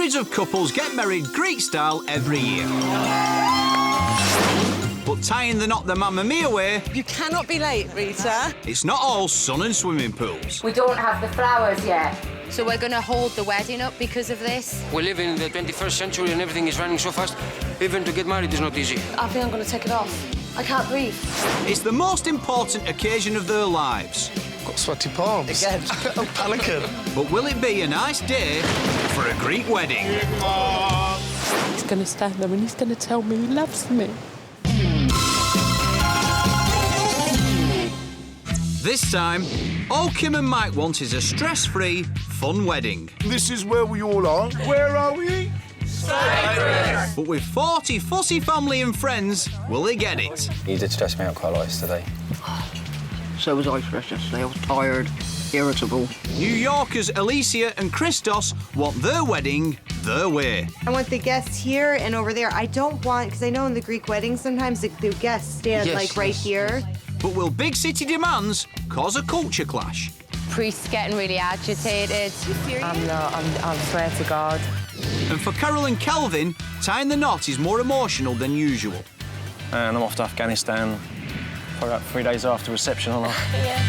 hundreds of couples get married Greek-style every year. But tying the knot the Mamma Mia way... You cannot be late, Rita. It's not all sun and swimming pools. We don't have the flowers yet. So we're going to hold the wedding up because of this? We live in the 21st century and everything is running so fast. Even to get married is not easy. I think I'm going to take it off. I can't breathe. It's the most important occasion of their lives. Got sweaty palms. Again. I'm panicking. But will it be a nice day for a Greek wedding? He's going to stand there and he's going to tell me he loves me. This time, all Kim and Mike want is a stress-free, fun wedding. This is where we all are. Where are we? Cyprus! But with 40 fussy family and friends, will they get it? You did stress me out quite a lot yesterday. So was I stressed yesterday. I was tired, irritable. New Yorkers Alicia and Christos want their wedding their way. I want the guests here and over there. I don't want, because I know in the Greek weddings sometimes the guests stand right here. But will big city demands cause a culture clash? Priests getting really agitated. I'm not. I swear to God. And for Carol and Kelvin, tying the knot is more emotional than usual. And I'm off to Afghanistan for about 3 days after reception, aren't I? Yeah.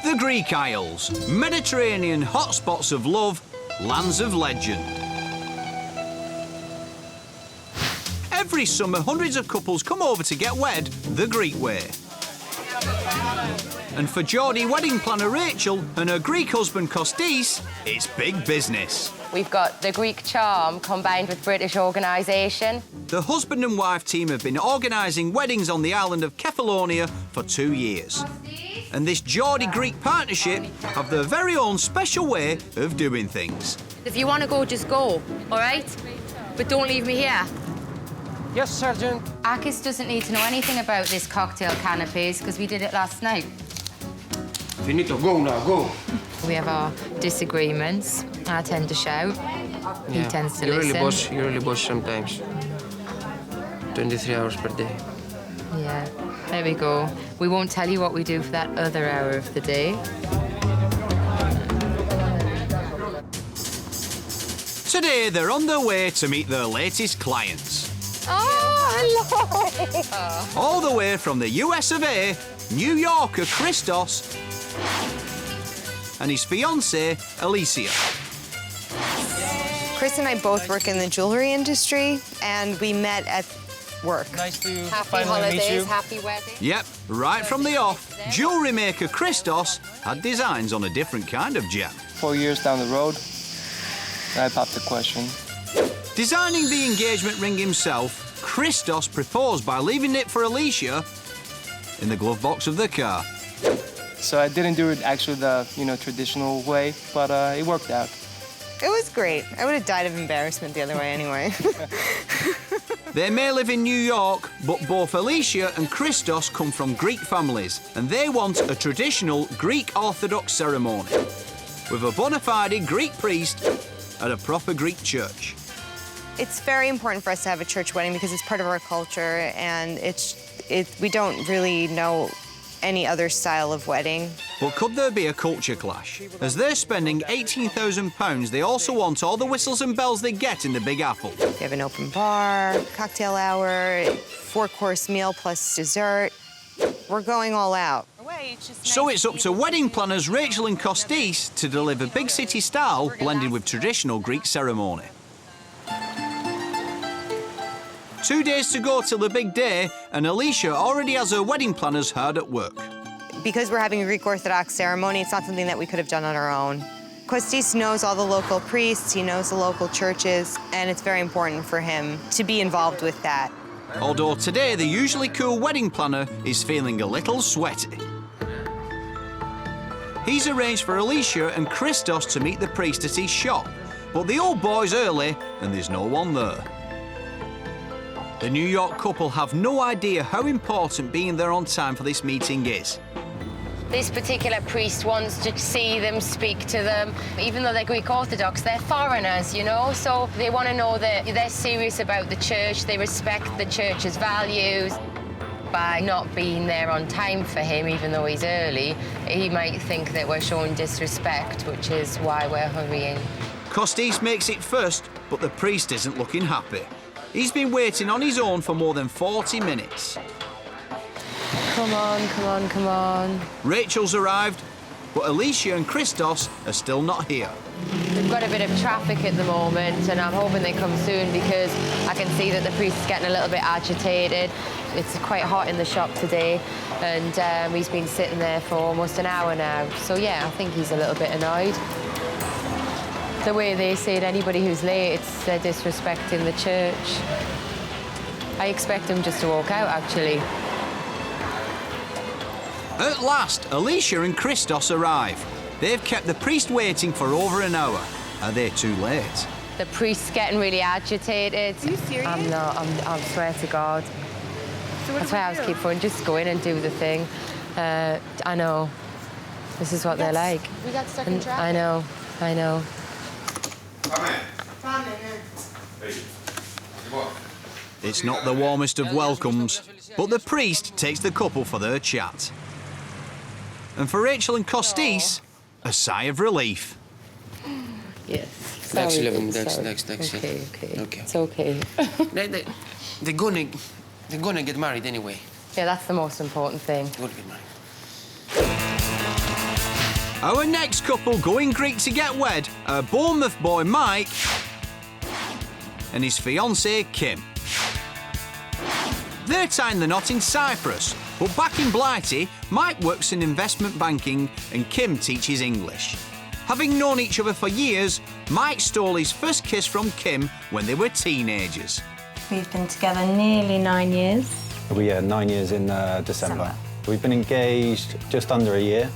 The Greek Isles, Mediterranean hotspots of love, lands of legend. Every summer, hundreds of couples come over to get wed the Greek way. And for Geordie wedding planner Rachel and her Greek husband Kostis, it's big business. We've got the Greek charm combined with British organisation. The husband and wife team have been organising weddings on the island of Kefalonia for 2 years. And this Geordie-Greek partnership have their very own special way of doing things. If you want to go, just go, all right? But don't leave me here. Yes, Sergeant. Akis doesn't need to know anything about this cocktail canapes because we did it last night. Finito, go now, go. We have our disagreements. I tend to shout. He tends to listen. You're really boss sometimes. 23 hours per day. Yeah, there we go. We won't tell you what we do for that other hour of the day. Today, they're on their way to meet their latest clients. Oh, hello! All the way from the US of A, New Yorker Christos and his fiancée, Alicia. Chris and I both work in the jewelry industry, and we met at work. Nice to Happy finally meet you. holidays, happy wedding. Yep, right from the off, jewellery maker Christos had designs on a different kind of gem. 4 years down the road, I popped the question. Designing the engagement ring himself, Christos proposed by leaving it for Alicia in the glove box of the car. So I didn't do it actually the, traditional way, but it worked out. It was great. I would have died of embarrassment the other way anyway. They may live in New York, but both Alicia and Christos come from Greek families, and they want a traditional Greek Orthodox ceremony with a bona fide Greek priest at a proper Greek church. It's very important for us to have a church wedding because it's part of our culture, and we don't really know any other style of wedding. But could there be a culture clash? As they're spending £18,000, they also want all the whistles and bells they get in the Big Apple. We have an open bar, cocktail hour, 4-course meal plus dessert. We're going all out. So it's up to wedding planners Rachel and Kostis to deliver big city style blended with traditional Greek ceremony. 2 days to go till the big day, and Alicia already has her wedding planners hard at work. Because we're having a Greek Orthodox ceremony, it's not something that we could have done on our own. Kostis knows all the local priests, he knows the local churches, and it's very important for him to be involved with that. Although today the usually cool wedding planner is feeling a little sweaty. He's arranged for Alicia and Christos to meet the priest at his shop, but the old boy's early and there's no one there. The New York couple have no idea how important being there on time for this meeting is. This particular priest wants to see them, speak to them. Even though they're Greek Orthodox, they're foreigners, so they want to know that they're serious about the church, they respect the church's values. By not being there on time for him, even though he's early, he might think that we're showing disrespect, which is why we're hurrying. Costis makes it first, but the priest isn't looking happy. He's been waiting on his own for more than 40 minutes. Come on, come on, come on. Rachel's arrived, but Alicia and Christos are still not here. We've got a bit of traffic at the moment, and I'm hoping they come soon because I can see that the priest is getting a little bit agitated. It's quite hot in the shop today, and he's been sitting there for almost an hour now. So, yeah, I think he's a little bit annoyed. The way they say to anybody who's late, it's they're disrespecting the church. I expect him just to walk out, actually. At last, Alicia and Christos arrive. They've kept the priest waiting for over an hour. Are they too late? The priest's getting really agitated. Are you serious? I'm not, I swear to God. So what That's do why I we was do? keep on just go in and do the thing. I know. This is what they're like. We got stuck in And traffic. I know, I know. It's not the warmest of welcomes, but the priest takes the couple for their chat. And for Rachel and Costis, a sigh of relief. Yes. Next Sorry, 11, sorry. next. Okay, okay. Okay. It's okay. They're gonna get married anyway. Yeah, that's the most important thing. They're gonna get married. Our next couple going Greek to get wed are Bournemouth boy Mike and his fiancée Kim. They're tying the knot in Cyprus, but back in Blighty, Mike works in investment banking and Kim teaches English. Having known each other for years, Mike stole his first kiss from Kim when they were teenagers. We've been together nearly 9 years. We are 9 years in December. We've been engaged just under a year.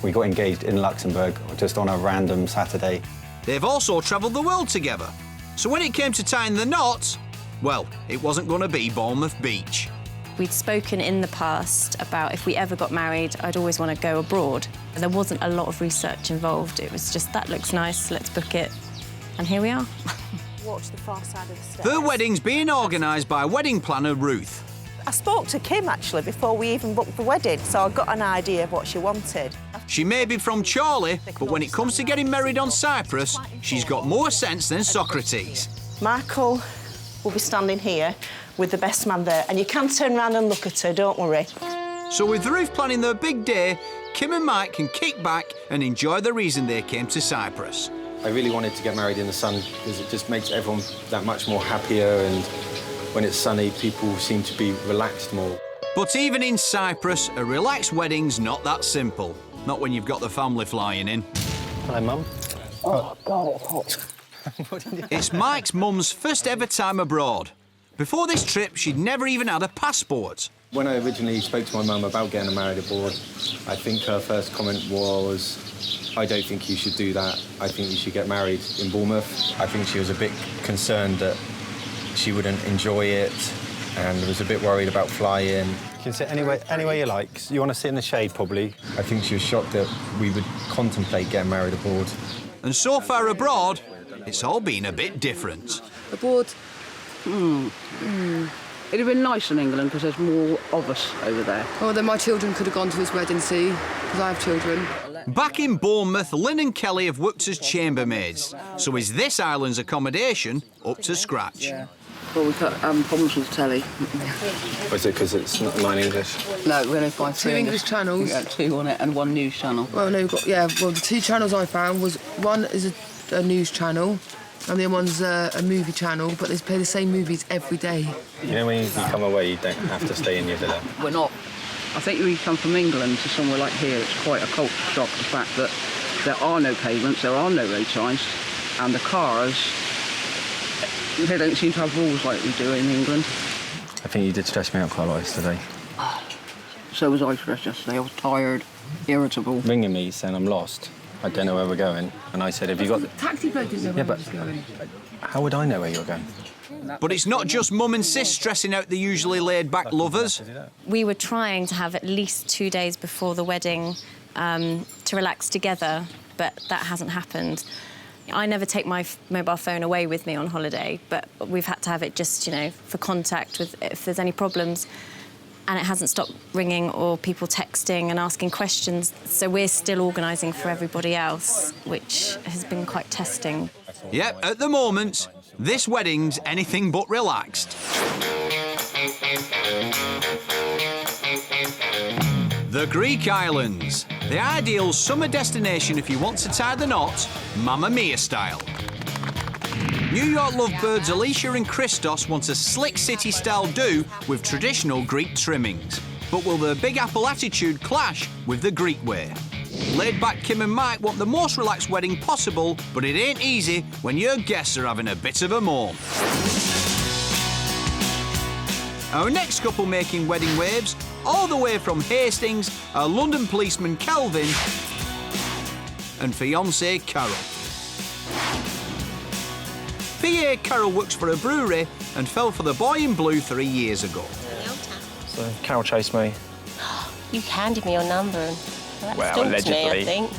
We got engaged in Luxembourg just on a random Saturday. They've also travelled the world together. So when it came to tying the knot, well, it wasn't going to be Bournemouth Beach. We'd spoken in the past about if we ever got married, I'd always want to go abroad. There wasn't a lot of research involved. It was just, that looks nice, let's book it. And here we are. Watch the far side of the stairs. Their wedding's being organised by wedding planner Ruth. I spoke to Kim, actually, before we even booked the wedding, so I got an idea of what she wanted. She may be from Chorley, but when it comes to getting married on Cyprus, she's got more sense than Socrates. Michael will be standing here with the best man there, and you can turn around and look at her, don't worry. So with Ruth planning their big day, Kim and Mike can kick back and enjoy the reason they came to Cyprus. I really wanted to get married in the sun because it just makes everyone that much more happier, and when it's sunny, people seem to be relaxed more. But even in Cyprus, a relaxed wedding's not that simple. Not when you've got the family flying in. Hi, Mum. Oh, God, it's hot. It's Mike's mum's first ever time abroad. Before this trip, she'd never even had a passport. When I originally spoke to my mum about getting married abroad, I think her first comment was, I don't think you should do that. I think you should get married in Bournemouth. I think she was a bit concerned that she wouldn't enjoy it and was a bit worried about flying. You can sit anywhere you like. You want to sit in the shade, probably. I think she was shocked that we would contemplate getting married abroad. And so far abroad, it's all been a bit different. Abroad? It'd have been nice in England because there's more of us over there. Oh, then my children could have gone to his wedding, see, because I have children. Back in Bournemouth, Lynn and Kelly have worked as chambermaids. So is this island's accommodation up to scratch? Yeah. Well, we've got problems with the telly. Was it because it's not in English? No, we only find Two English channels. We got two on it and one news channel. Well, no, we've got, yeah, well, the two channels I found was, one is a news channel, and the other one's a movie channel, but they play the same movies every day. You know, when you come away, you don't have to stay in your villa. We're not. I think when you come from England to somewhere like here, it's quite a culture shock, the fact that there are no pavements, there are no road signs, and the cars, they don't seem to have rules like we do in England. I think you did stress me out quite a lot yesterday. So was I stressed yesterday. I was tired, irritable. Ringing me saying I'm lost. I don't know where we're going. And I said, have you got... Taxi bloke didn't know where he was going. How would I know where you're going? But it's not just mum and sis stressing out the usually laid-back lovers. We were trying to have at least 2 days before the wedding to relax together, but that hasn't happened. I never take my mobile phone away with me on holiday, but we've had to have it just, you know, for contact with if there's any problems. and it hasn't stopped ringing or people texting and asking questions. So we're still organising for everybody else, which has been quite testing. Yep, at the moment, this wedding's anything but relaxed. The Greek islands. The ideal summer destination if you want to tie the knot, Mamma Mia style. New York lovebirds Alicia and Christos want a slick city-style do with traditional Greek trimmings. But will their Big Apple attitude clash with the Greek way? Laid-back Kim and Mike want the most relaxed wedding possible, but it ain't easy when your guests are having a bit of a moan. Our next couple making wedding waves, all the way from Hastings, are London policeman Kelvin and fiancée Carol. PA Carol works for a brewery and fell for the boy in blue 3 years ago. So Carol chased me. You handed me your number and Well, allegedly. me, I think.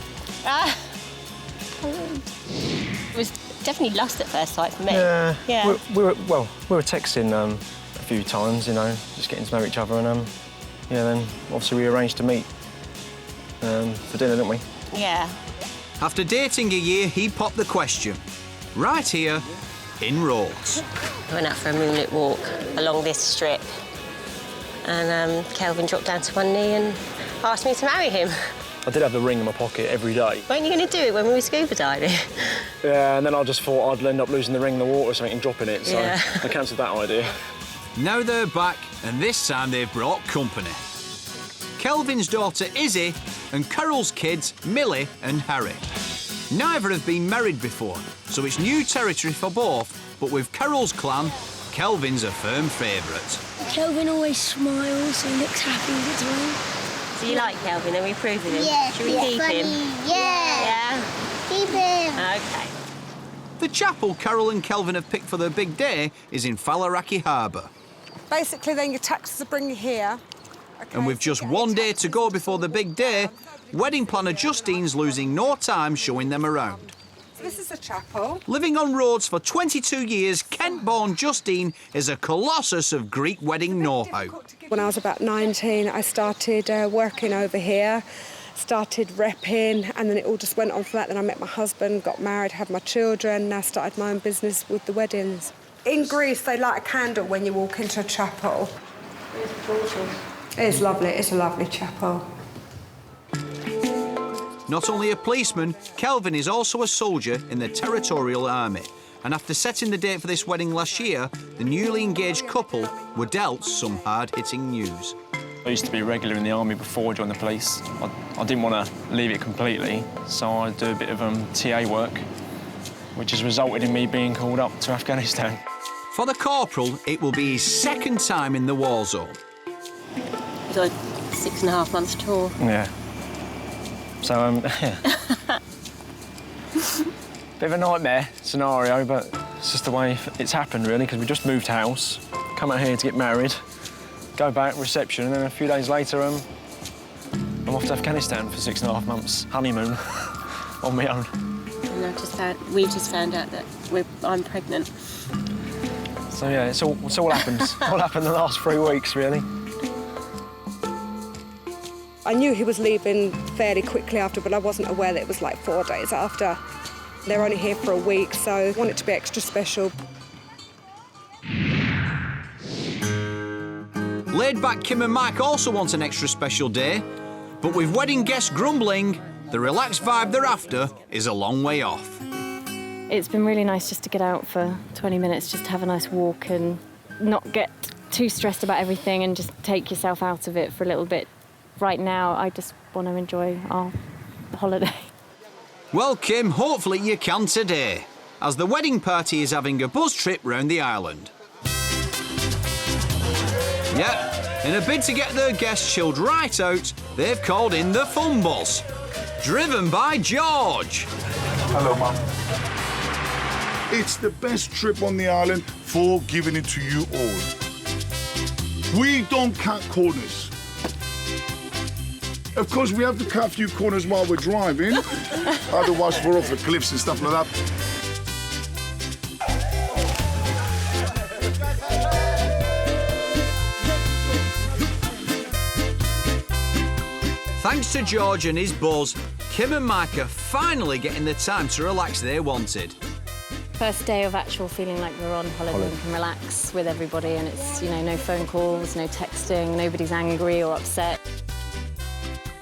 It was definitely lust at first sight for me. Yeah. We were texting a few times, you know, just getting to know each other, and yeah, then obviously we arranged to meet for dinner, didn't we? Yeah. After dating a year, he popped the question. Right here in Rhodes. I went out for a moonlit walk along this strip and Kelvin dropped down to one knee and asked me to marry him. I did have the ring in my pocket every day. Weren't you going to do it when we were scuba diving? Yeah, and then I just thought I'd end up losing the ring in the water or something and dropping it, so Yeah. I cancelled that idea. Now they're back, and this time they've brought company. Kelvin's daughter Izzy and Carol's kids Millie and Harry. Neither have been married before, so it's new territory for both, but with Carol's clan, Kelvin's a firm favourite. Kelvin always smiles and looks happy all the time. So you like Kelvin, then we approve of him? Yeah, Should we yeah, keep funny. him? Yeah. Keep him. OK. The chapel Carol and Kelvin have picked for their big day is in Falaraki Harbour. Basically, then your taxes will bring you here. And with just one day to go before the big day, wedding planner Justine's losing no time showing them around. So this is the chapel. Living on Rhodes for 22 years, Kent-born Justine is a colossus of Greek wedding know-how. When I was about 19, I started working over here, started repping, and then it all just went on from that. Then I met my husband, got married, had my children, now started my own business with the weddings. In Greece, they light a candle when you walk into a chapel. It's gorgeous. It's lovely, it's a lovely chapel. Not only a policeman, Kelvin is also a soldier in the Territorial Army. And after setting the date for this wedding last year, the newly engaged couple were dealt some hard-hitting news. I used to be a regular in the army before I joined the police. I didn't want to leave it completely, so I do a bit of TA work, which has resulted in me being called up to Afghanistan. For the corporal, it will be his second time in the war zone. He's on a 6.5 months tour. Yeah. So, yeah. Bit of a nightmare scenario, but it's just the way it's happened, really, because we just moved house, come out here to get married, go back, reception, and then a few days later, I'm off to Afghanistan for 6.5 months, honeymoon, on my own. And we just found out that I'm pregnant. So, yeah, it's all happened. All happened in the last 3 weeks, really. I knew he was leaving fairly quickly after, but I wasn't aware that it was like 4 days after. They're only here for a week, so I want it to be extra special. Laid-back Kim and Mike also want an extra special day, but with wedding guests grumbling, the relaxed vibe they're after is a long way off. It's been really nice just to get out for 20 minutes, just to have a nice walk and not get too stressed about everything and just take yourself out of it for a little bit. Right now, I just want to enjoy our holiday. Well, Kim, hopefully you can today, as the wedding party is having a buzz trip round the island. Yep, in a bid to get their guests chilled right out, they've called in the Fun Bus, driven by George. Hello, Mum. It's the best trip on the island for giving it to you all. We don't cut corners. Of course, we have to cut a few corners while we're driving, otherwise we're off the cliffs and stuff like that. Thanks to George and his buzz, Kim and Mike are finally getting the time to relax they wanted. First day of actual feeling like we're on holiday and can relax with everybody, and it's, you know, no phone calls, no texting, nobody's angry or upset.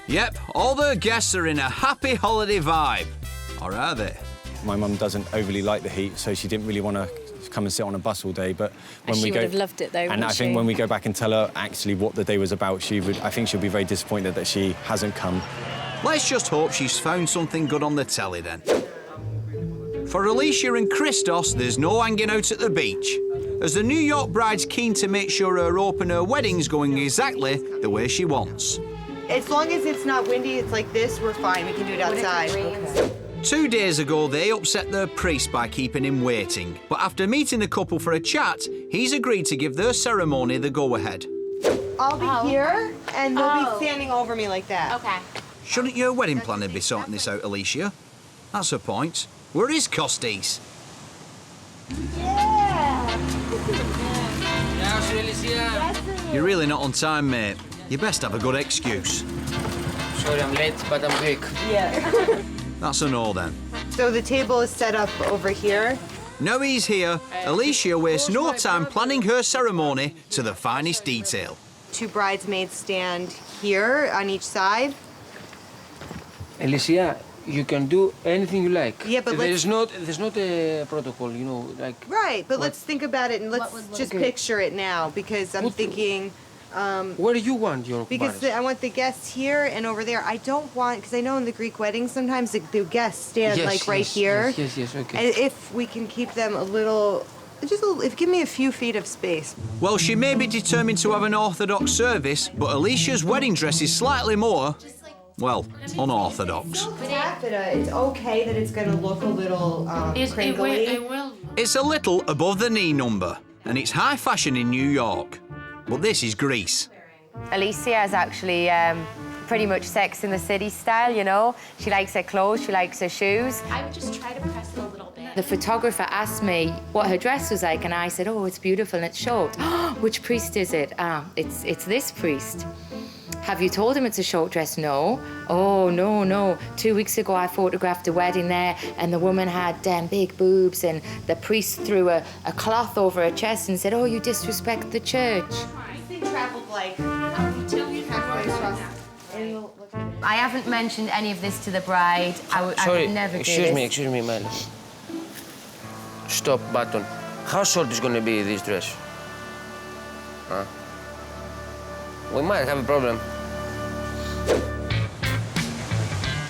Yep, all the guests are in a happy holiday vibe. Or are they? My mum doesn't overly like the heat, so she didn't really want to come and sit on a bus all day, but when she we go... would have loved it, though, And wouldn't I think she? when we go back and tell her actually what the day was about, I think she'll be very disappointed that she hasn't come. Let's just hope she's found something good on the telly then. For Alicia and Christos, there's no hanging out at the beach, as the New York bride's keen to make sure her open-air wedding's going exactly the way she wants. As long as it's not windy, it's like this, we're fine. We can do it outside. Okay. 2 days ago, they upset their priest by keeping him waiting. But after meeting the couple for a chat, he's agreed to give their ceremony the go-ahead. I'll be here, and they'll be standing over me like that. Okay. Shouldn't your wedding planner be sorting this out, Alicia? That's her point. Where is Costis? You're really not on time, mate. You best have a good excuse. Sorry, I'm late, but I'm quick. Yeah. That's a no, then. So the table is set up over here. Now he's here, Alicia wastes no time planning her ceremony to the finest detail. 2 bridesmaids stand here on each side. Alicia, you can do anything you like. Yeah, but there's not a protocol, you know, like. Right, but let's think about it and let's just picture it now, because I'm thinking. Where do you want your Because I want the guests here and over there. I don't want, because I know in the Greek weddings sometimes the guests stand right here. Yes, okay. And if we can keep them a little, give me a few feet of space. Well, she may be determined to have an Orthodox service, but Alicia's wedding dress is slightly more, well, unorthodox. It's okay that it's going to look a little crinkly. It will. It's a little above the knee number, and it's high fashion in New York. But this is Greece. Alicia is actually pretty much Sex in the City style, you know. She likes her clothes, she likes her shoes. I would just try to press it a little bit. The photographer asked me what her dress was like, and I said, oh, it's beautiful and it's short. Which priest is it? It's this priest. Have you told him it's a short dress? No. Oh, no. 2 weeks ago, I photographed a wedding there, and the woman had big boobs, and the priest threw a cloth over her chest and said, oh, you disrespect the church. They traveled like halfway across. I haven't mentioned any of this to the bride. I would never do Sorry, this. excuse me, Mel. Stop button. How short is going to be this dress? Huh? We might have a problem.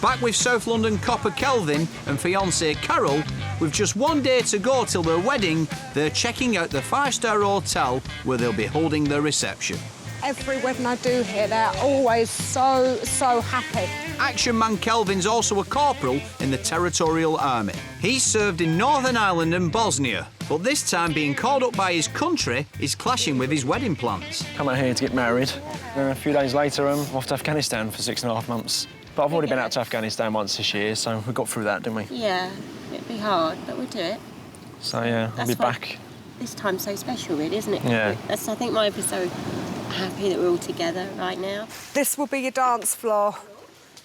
Back with South London copper Kelvin and fiancée Carol, with just 1 day to go till their wedding, they're checking out the 5-star hotel where they'll be holding their reception. Every wedding I do here, they're always so happy. Action man Kelvin's also a corporal in the Territorial Army. He's served in Northern Ireland and Bosnia, but this time being called up by his country is clashing with his wedding plans. Come out here to get married, and then a few days later, I'm off to Afghanistan for 6.5 months. But I've already been out to Afghanistan once this year, so we got through that, didn't we? Yeah, it'd be hard, but we'll do it. So, yeah, I'll be back. This time's so special, really, isn't it? Yeah. I think mine was so happy that we're all together right now. This will be your dance floor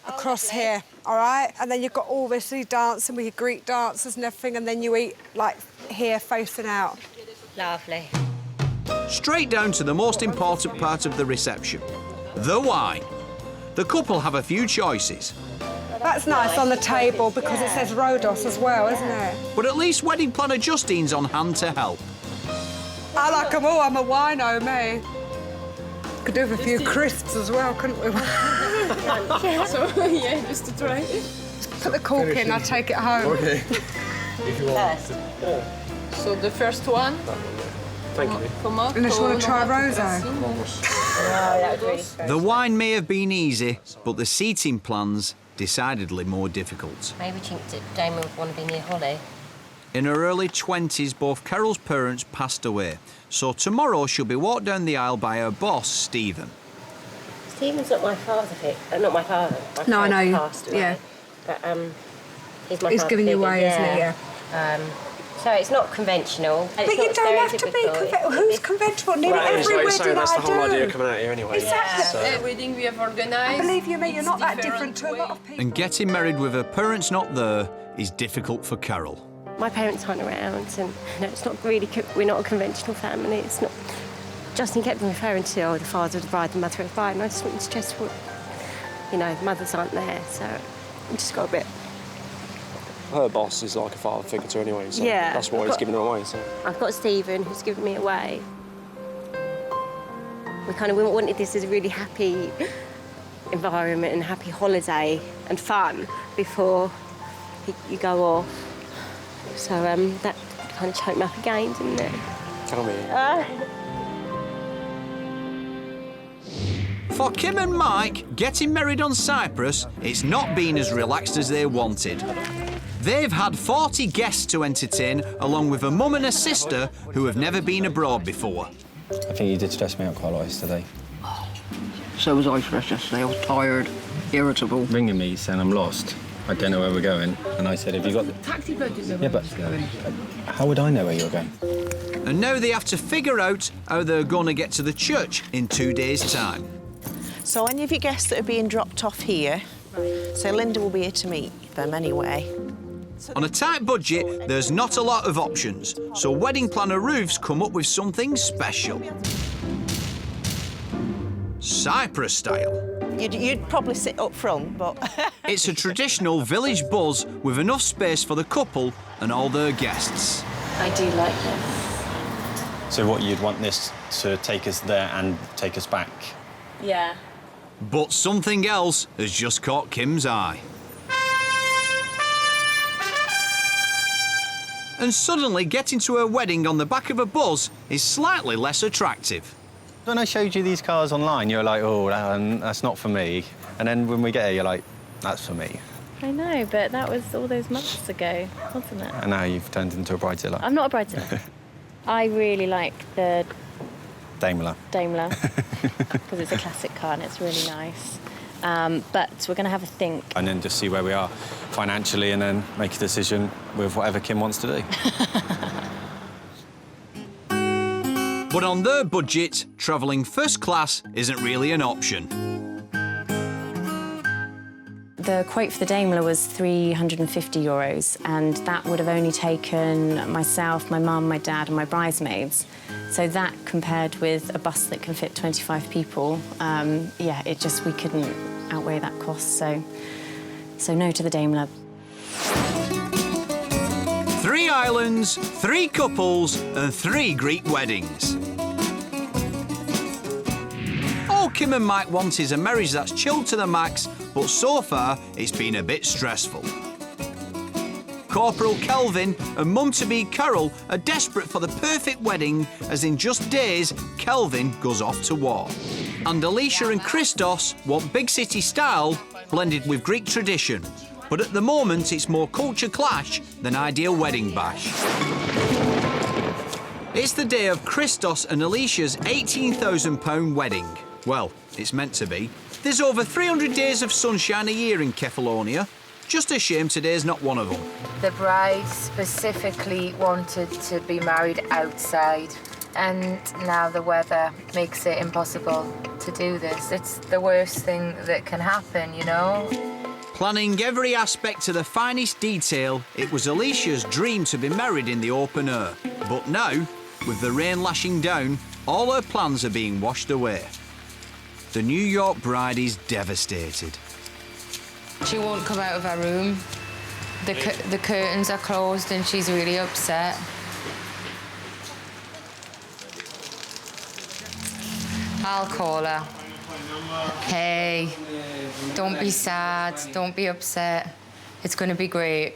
across here, all right? And then you've got all this dancing with your Greek dancers and everything, and then you eat, like, here, facing out. Lovely. Straight down to the most important part of the reception, the wine. The couple have a few choices. That's nice on the table because it says Rhodos as well, isn't it? But at least wedding planner Justine's on hand to help. I like them all. I'm a wino, me. Could do with a few crisps as well, couldn't we? So, yeah, just to try. Put the cork in, I'll take it home. Okay. If you want. So the first one. Thank you. Unless you want to try Rosa. The wine may have been easy, but the seating plans decidedly more difficult. Maybe Damon would want to be near Holly. In her early 20s, both Carol's parents passed away, so tomorrow she'll be walked down the aisle by her boss, Stephen. Stephen's not my father, not my father. No, I know. Passed away. Yeah. But he's my He's father giving you figure, away, isn't he? Yeah. So it's not conventional. But you don't have to be conventional. Who's conventional? Nearly every wedding that's the whole I idea do. of coming out here anyway. Exactly. So. Wedding we have organised. I believe you, mate, you're not that different to a lot of people. And getting married with her parents not there is difficult for Carol. My parents aren't around, and no, it's not really. We're not a conventional family. It's not. Justin kept referring to the father of the bride, the mother of the bride, and I just want to stress what, the mothers aren't there, so I just got a bit. Her boss is like a father figure to her anyway, so Yeah, that's why he's giving her away. So. I've got Stephen, who's given me away. We kind of wanted this as a really happy environment and happy holiday and fun before you go off. So that kind of choked me up again, didn't it? Tell me. For Kim and Mike, getting married on Cyprus, it's not been as relaxed as they wanted. They've had 40 guests to entertain, along with a mum and a sister who have never been abroad before. I think you did stress me out quite a lot yesterday. So was I stressed yesterday. I was tired, irritable. Ringing me saying I'm lost. I don't know where we're going. And I said, have you got the... Taxi bloke didn't know Yeah, where but he was going. how would I know where you're going? And now they have to figure out how they're going to get to the church in 2 days' time. So any of your guests that are being dropped off here, so Linda will be here to meet them anyway. On a tight budget, there's not a lot of options, so wedding planner Ruth's come up with something special. Cyprus style. You'd probably sit up front, but... It's a traditional village buzz with enough space for the couple and all their guests. I do like this. So what, you'd want this to take us there and take us back? Yeah. But something else has just caught Kim's eye. And suddenly getting to her wedding on the back of a bus is slightly less attractive. When I showed you these cars online, you were like, oh, that's not for me. And then when we get here, you're like, that's for me. I know, but that was all those months ago, wasn't it? And now you've turned into a bridezilla. I'm not a bridezilla. I really like the Daimler. Daimler, because it's a classic car and it's really nice. But we're going to have a think. And then just see where we are financially and then make a decision with whatever Kim wants to do. But on their budget, travelling first class isn't really an option. The quote for the Daimler was €350, and that would have only taken myself, my mum, my dad and my bridesmaids. So that, compared with a bus that can fit 25 people, yeah, we couldn't outweigh that cost, so no to the Daimler. 3 islands, 3 couples and 3 Greek weddings. All Kim and Mike want is a marriage that's chilled to the max, but so far it's been a bit stressful. Corporal Kelvin and mum-to-be Carol are desperate for the perfect wedding, as in just days, Kelvin goes off to war. And Alicia and Christos want big city style blended with Greek tradition. But at the moment, it's more culture clash than ideal wedding bash. It's the day of Christos and Alicia's £18,000 wedding. Well, it's meant to be. There's over 300 days of sunshine a year in Kefalonia. Just a shame today's not one of them. The bride specifically wanted to be married outside, and now the weather makes it impossible to do this. It's the worst thing that can happen, you know? Planning every aspect to the finest detail, it was Alicia's dream to be married in the open air. But now, with the rain lashing down, all her plans are being washed away. The New York bride is devastated. She won't come out of her room. The curtains are closed and she's really upset. I'll call her. Hey, don't be sad, don't be upset. It's going to be great.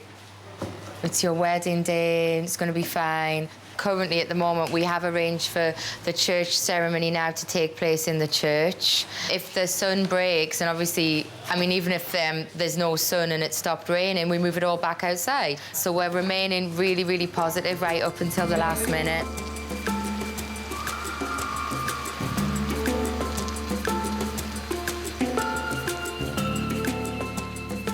It's your wedding day, it's going to be fine. Currently, at the moment, we have arranged for the church ceremony now to take place in the church. If the sun breaks, and obviously, I mean, even if there's no sun and it stopped raining, we move it all back outside. So we're remaining really, really positive right up until the last minute.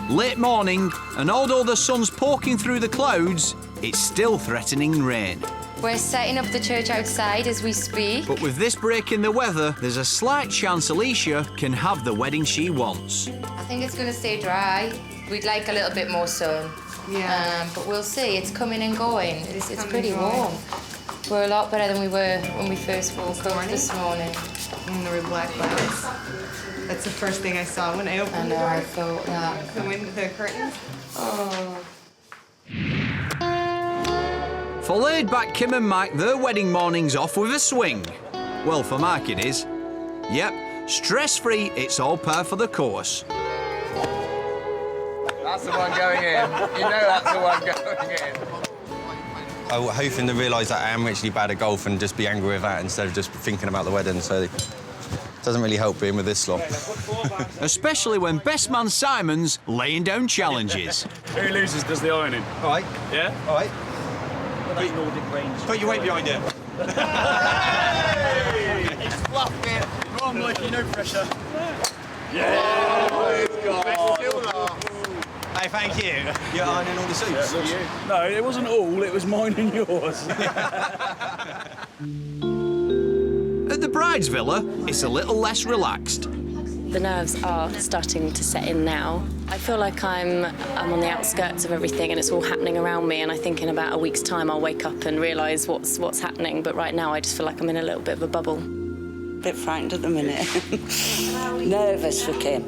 Late morning, and although the sun's poking through the clouds, it's still threatening rain. We're setting up the church outside as we speak. But with this break in the weather, there's a slight chance Alicia can have the wedding she wants. I think it's going to stay dry. We'd like a little bit more sun. Yeah. But we'll see. It's coming and going. It's pretty warm. We're a lot better than we were when we first woke up this morning. And there were black clouds. That's the first thing I saw when I opened the door. I thought that. The curtains. Oh. For laid-back Kim and Mike, their wedding morning's off with a swing. Well, for Mike it is. Yep, stress-free, it's all par for the course. That's the one going in. You know that's the one going in. I'm hoping to realise that I am actually bad at golf and just be angry with that instead of just thinking about the wedding, so it doesn't really help being with this lot. Especially when best man Simon's laying down challenges. Who loses does the ironing. All right. Yeah? All right. Put your weight behind it. He's fluffed it. Come on, Mikey, no pressure. Yeah! Let's go. Hey, thank you. You're ironing all the suits. Yeah, no, it wasn't all, it was mine and yours. At the bride's villa, it's a little less relaxed. The nerves are starting to set in now. I feel like I'm on the outskirts of everything and it's all happening around me, and I think in about a week's time I'll wake up and realise what's happening, but right now I just feel like I'm in a little bit of a bubble. Bit frightened at the minute. Nervous for Kim.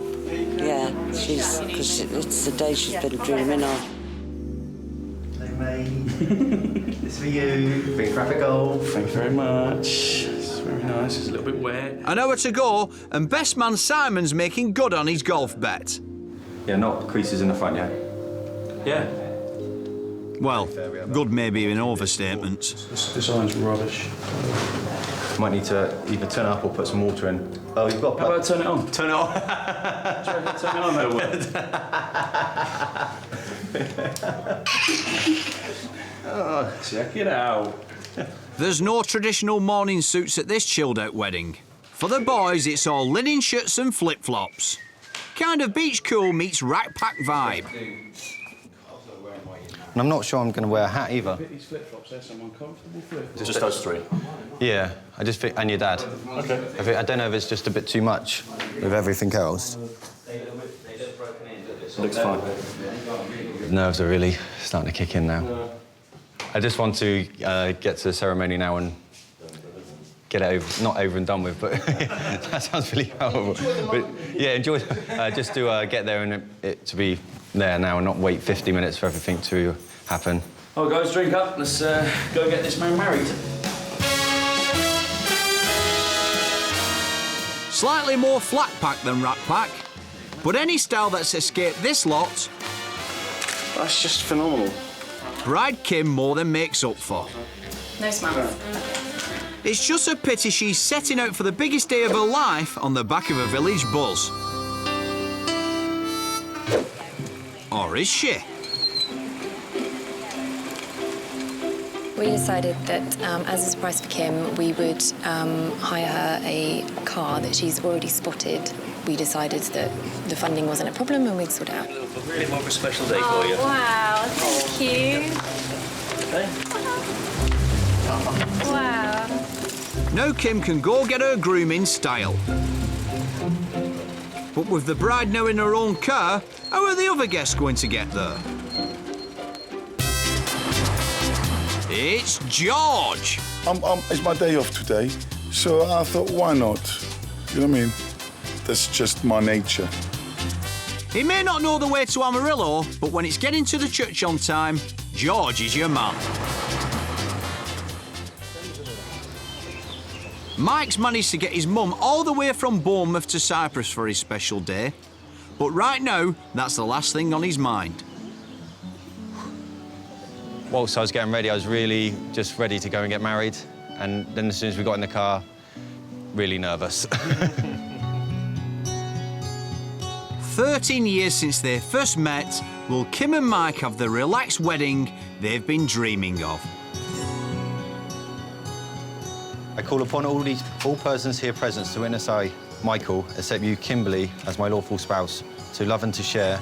Yeah, because it's the day she's been dreaming of. Hey, mate. This for you. Big graphic goal. Thank you very much. It's very nice. It's a little bit wet. An hour to go, and best man Simon's making good on his golf bet. Yeah, not creases in the front, yeah? Yeah. Well, good may be an overstatement. This iron's rubbish. Might need to either turn it up or put some water in. Oh, you've got. How about turn it on? Turn it on. Turn it on, that'll work. Oh, check it out. There's no traditional morning suits at this chilled-out wedding. For the boys, it's all linen shirts and flip-flops. Kind of beach cool meets rack pack vibe. And I'm not sure I'm going to wear a hat either. These flip-flops, they're some uncomfortable flip-flops. Just those three? Yeah, I just think, and your dad. Okay. I don't know if it's just a bit too much with everything else. Looks fine. Nerves are really starting to kick in now. I just want to get to the ceremony now and get it over, not over and done with, but that sounds really horrible. But yeah, enjoy, just to get there and it to be there now and not wait 50 minutes for everything to happen. Oh, guys, drink up. Let's go get this man married. Slightly more flat pack than rack pack, but any style that's escaped this lot, that's just phenomenal. bride Kim more than makes up for. No smiles. It's just a pity she's setting out for the biggest day of her life on the back of a village bus. Or is she? We decided that as a surprise for Kim, we would hire her a car that she's already spotted. We decided that the funding wasn't a problem and we'd sort it out. Really more of a special day for you. Wow, thank you. Wow. Now Kim can go get her groom in style. But with the bride now in her own car, how are the other guests going to get there? It's George. It's my day off today, so I thought, why not? You know what I mean? That's just my nature. He may not know the way to Amarillo, but when it's getting to the church on time, George is your man. Mike's managed to get his mum all the way from Bournemouth to Cyprus for his special day. But right now, that's the last thing on his mind. Whilst I was getting ready, I was really just ready to go and get married. And then as soon as we got in the car, really nervous. 13 years since they first met, will Kim and Mike have the relaxed wedding they've been dreaming of? I call upon all persons here present to witness I, Michael, accept you, Kimberly, as my lawful spouse, to love and to share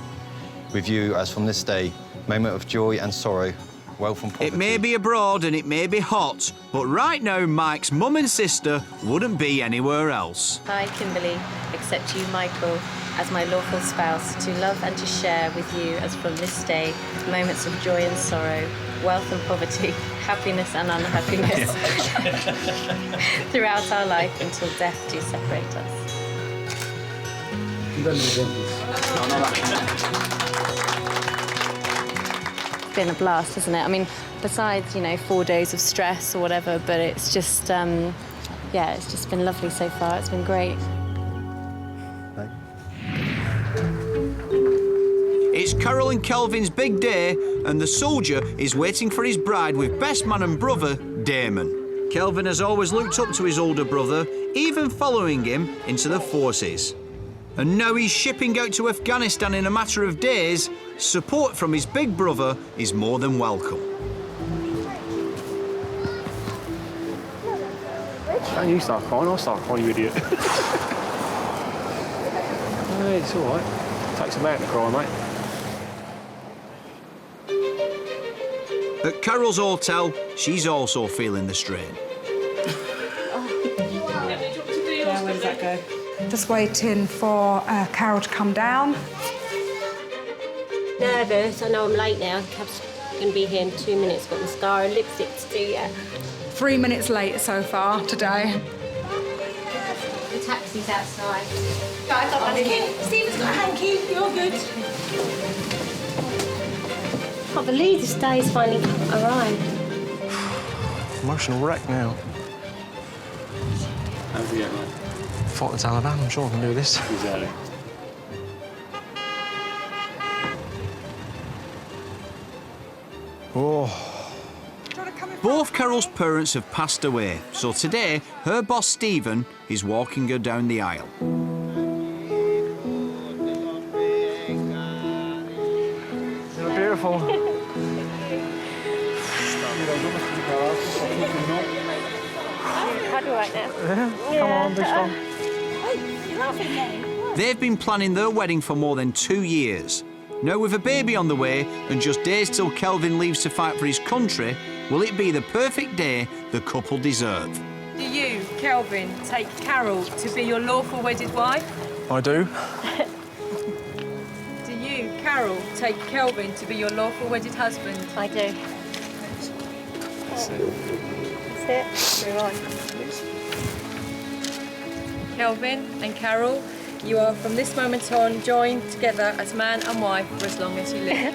with you as from this day, moment of joy and sorrow, wealth and poverty. It may be abroad and it may be hot, but right now Mike's mum and sister wouldn't be anywhere else. I, Kimberly, accept you, Michael, as my lawful spouse, to love and to share with you as from this day moments of joy and sorrow, wealth and poverty, happiness and unhappiness throughout our life until death do separate us. It's been a blast, hasn't it? I mean, besides, 4 days of stress or whatever, but it's just, yeah, it's just been lovely so far. It's been great. It's Carol and Kelvin's big day, and the soldier is waiting for his bride with best man and brother, Damon. Kelvin has always looked up to his older brother, even following him into the forces. And now he's shipping out to Afghanistan in a matter of days. Support from his big brother is more than welcome. Don't you start crying, I'll start crying, you idiot. Hey, it's all right. Takes a man to cry, mate. At Carol's hotel, she's also feeling the strain. Yeah, where does that go? Just waiting for Carol to come down. Nervous. I know I'm late now. Cab's going to be here in 2 minutes. Got mascara and lipstick to do, yeah. 3 minutes late so far today. The taxi's outside. Guys, I've got it. Stephen's got a hanky. You're good. I can't believe this day's finally arrived. Emotional wreck now. How's it going, mate? Fought the Taliban, I'm sure I can do this. Exactly. Oh. Both Carol's parents have passed away, so today her boss Stephen is walking her down the aisle. You're beautiful. How do right now? Yeah, come on, be strong. You're laughing at me. They've been planning their wedding for more than 2 years. Now, with a baby on the way and just days till Kelvin leaves to fight for his country, will it be the perfect day the couple deserve? Do you, Kelvin, take Carol to be your lawful wedded wife? I do. Do you, Carol, take Kelvin to be your lawful wedded husband? I do. That's it. Move on. Kelvin and Carol, you are from this moment on joined together as man and wife for as long as you live.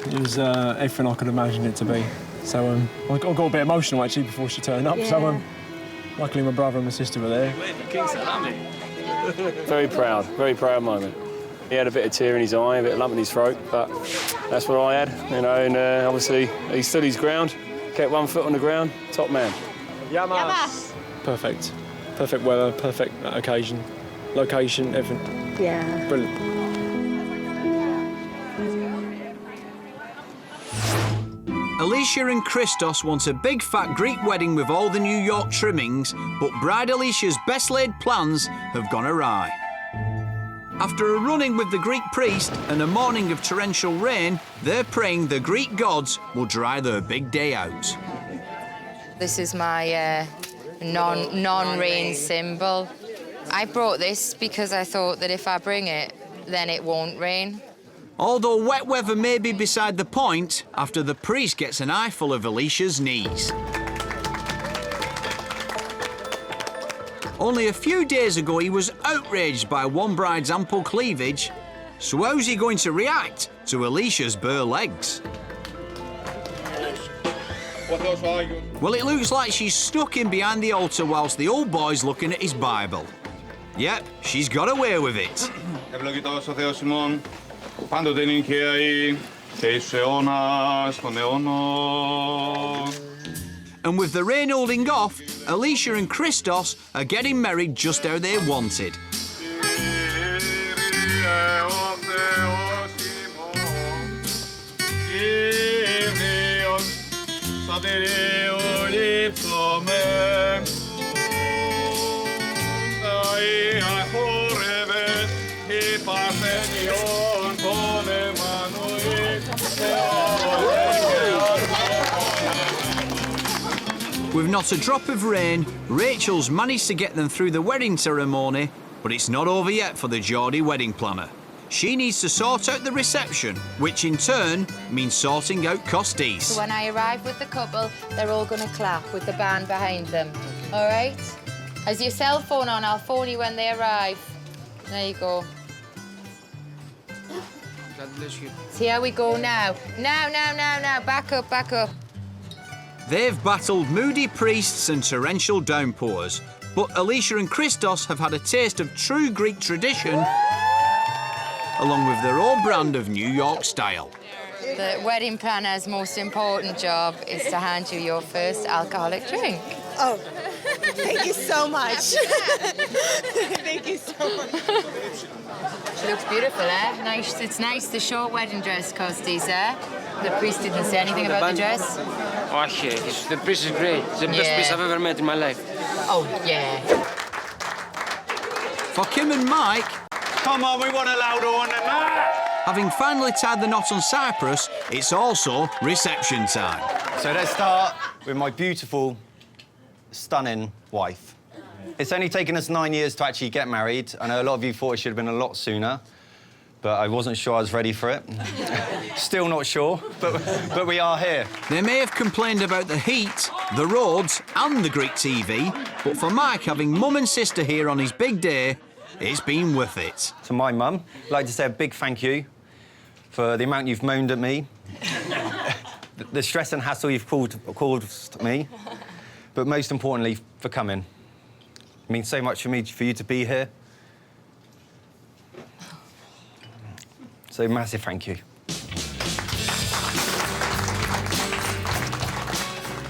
It was everything I could imagine it to be. So I got a bit emotional actually before she turned up. Yeah. So luckily my brother and my sister were there. Very proud moment. He had a bit of tear in his eye, a bit of lump in his throat, but that's what I had, and obviously he stood his ground, kept 1 foot on the ground, top man. Yamas! Perfect. Perfect weather, perfect occasion, location, everything. Yeah. Brilliant. Alicia and Christos want a big fat Greek wedding with all the New York trimmings, but bride Alicia's best laid plans have gone awry. After a run-in with the Greek priest and a morning of torrential rain, they're praying the Greek gods will dry their big day out. This is my non-rain symbol. I brought this because I thought that if I bring it, then it won't rain. Although wet weather may be beside the point after the priest gets an eyeful of Alicia's knees. Only a few days ago, he was outraged by one bride's ample cleavage. So how's he going to react to Alicia's bare legs? Well, it looks like she's stuck in behind the altar whilst the old boy's looking at his Bible. Yep, she's got away with it. And with the rain holding off, Alicia and Christos are getting married just how they wanted. not a drop of rain, Rachel's managed to get them through the wedding ceremony, but it's not over yet for the Geordie wedding planner. She needs to sort out the reception, which in turn means sorting out Costis. So when I arrive with the couple, they're all going to clap with the band behind them. All right? Has your cell phone on? I'll phone you when they arrive. There you go. God bless you. See how we go now. Now. Back up. They've battled moody priests and torrential downpours, but Alicia and Christos have had a taste of true Greek tradition, along with their own brand of New York style. The wedding planner's most important job is to hand you your first alcoholic drink. Oh, thank you so much. Thank you so much. She looks beautiful, eh? Nice. It's nice, the short wedding dress, Costis, eh? The priest didn't say anything about the dress? Oh, yeah, the priest is great. It's the best priest I've ever met in my life. Oh, yeah. For Kim and Mike, come on, we want a loud horn and that. Having finally tied the knot on Cyprus, it's also reception time. So let's start with my beautiful, stunning wife. It's only taken us 9 years to actually get married. I know a lot of you thought it should have been a lot sooner, but I wasn't sure I was ready for it. Still not sure, but we are here. They may have complained about the heat, the roads and the Greek TV, but for Mike, having mum and sister here on his big day, it's been worth it. To my mum, I'd like to say a big thank you for the amount you've moaned at me, the stress and hassle you've caused me, but most importantly, for coming. It means so much for me, for you to be here. So massive thank you.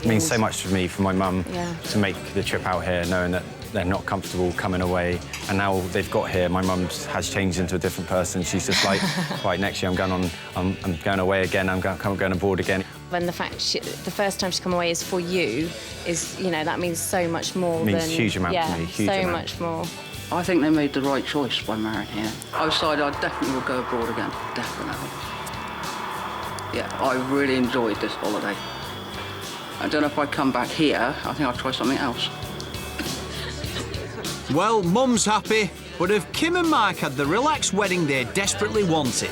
It means so much for me, for my mum, to make the trip out here, knowing that they're not comfortable coming away. And now they've got here, my mum has changed into a different person. She's just like, right, next year I'm going away again, I'm going abroad again. And the fact the first time she's come away is for you is, you know, that means so much more than... It means a huge amount to me, huge amount. Much more. I think they made the right choice by marrying here. I decided I definitely would go abroad again, definitely. Yeah, I really enjoyed this holiday. I don't know if I'd come back here. I think I'd try something else. Well, Mum's happy, but have Kim and Mike had the relaxed wedding they desperately wanted?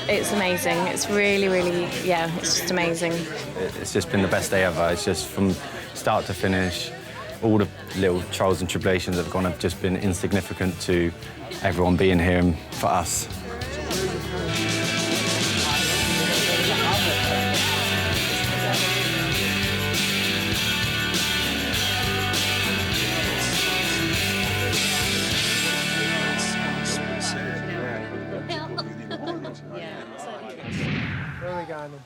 It's amazing. It's really, yeah, it's just amazing. It's just been the best day ever. It's just from start to finish, all the little trials and tribulations that have gone have just been insignificant to everyone being here and for us.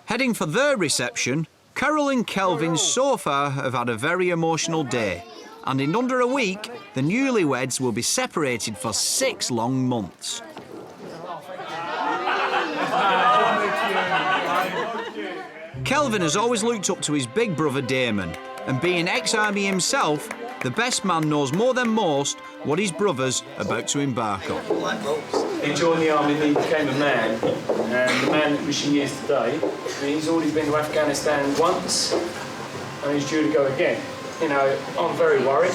Heading for their reception, Carol and Kelvin so far have had a very emotional day. And in under a week, the newlyweds will be separated for 6 long months. Kelvin has always looked up to his big brother Damon, and being ex-army himself, the best man knows more than most what his brother's about to embark on. He joined the army, he became a man, and the man which he is today, he's already been to Afghanistan once, and he's due to go again. You know, I'm very worried.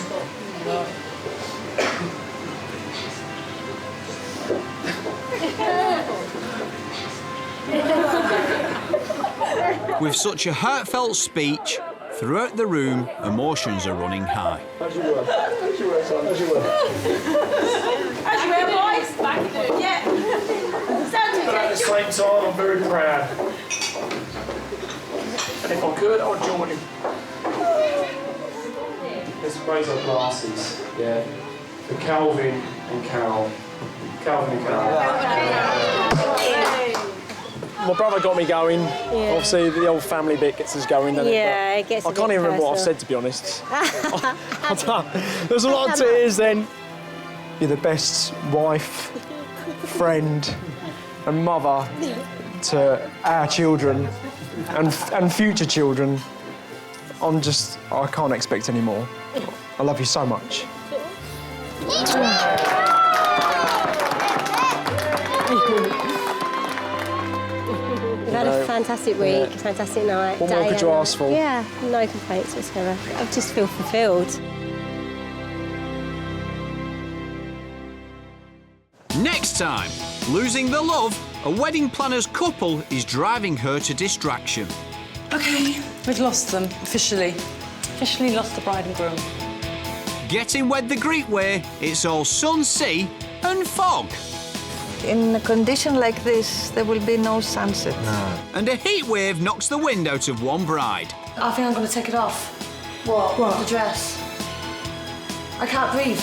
With such a heartfelt speech, throughout the room, emotions are running high. How's your work? How's your work, son? How's your work? How's your work, boys? Yeah. But at the same time, I'm very proud. And if I could, I'd join him. Let's raise our glasses, yeah, for Kelvin and Carol. Kelvin and Carol. My brother got me going. Yeah. Obviously, the old family bit gets us going, doesn't Yeah, it? it gets I a can't bit even remember what I've personal. said, to be honest. There's a lot of tears then. You're the best wife, friend and mother to our children and future children. I can't expect any more. I love you so much. We've had a fantastic week, fantastic night. What more day could you and ask for? Yeah, no complaints whatsoever. I just feel fulfilled. Next time, losing the love, a wedding planner's couple is driving her to distraction. OK, we've lost them, officially. Officially lost the bride and groom. Getting wed the Greek way, it's all sun, sea and fog. In a condition like this, there will be no sunset. No. And a heat wave knocks the wind out of one bride. I think I'm going to take it off. What? The dress. I can't breathe.